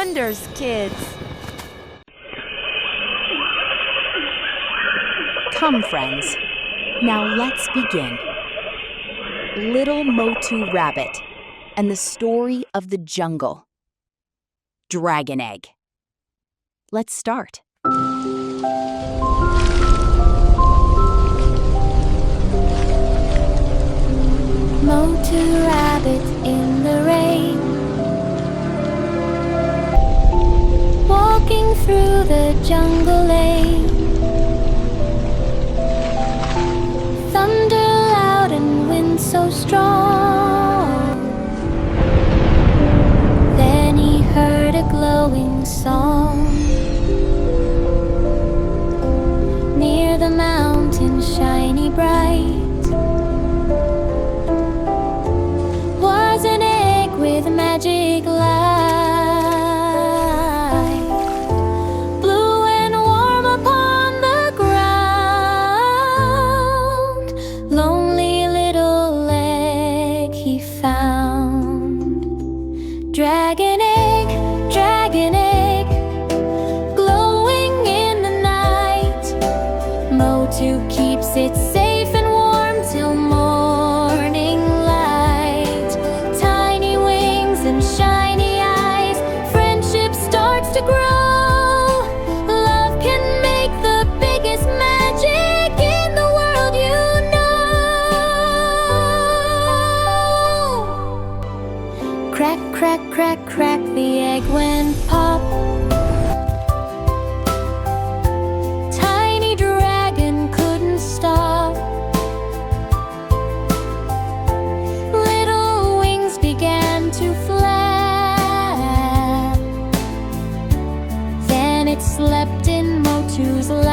wonders, kids. Come, friends. Now let's begin. Little Motu Rabbit and the story of the jungle. Dragon egg. Let's start. Motu rabbit in the rain, walking through the jungle lane. Thunder loud and wind so strong. Then he heard a glowing song. Near the mountain, shiny bright, was an egg with magic light. Blue and warm upon the ground, lonely little egg he found. Dragon egg, glowing in the night. Motu keeps it safe and warm till morning light. Tiny wings and shiny eyes, friendship starts to grow. Love can make the biggest magic in the world, you know. Crack, crack, crack, crack, the egg went pop. Tiny dragon couldn't stop. Little wings began to flap. Then it slept in Motu's lap.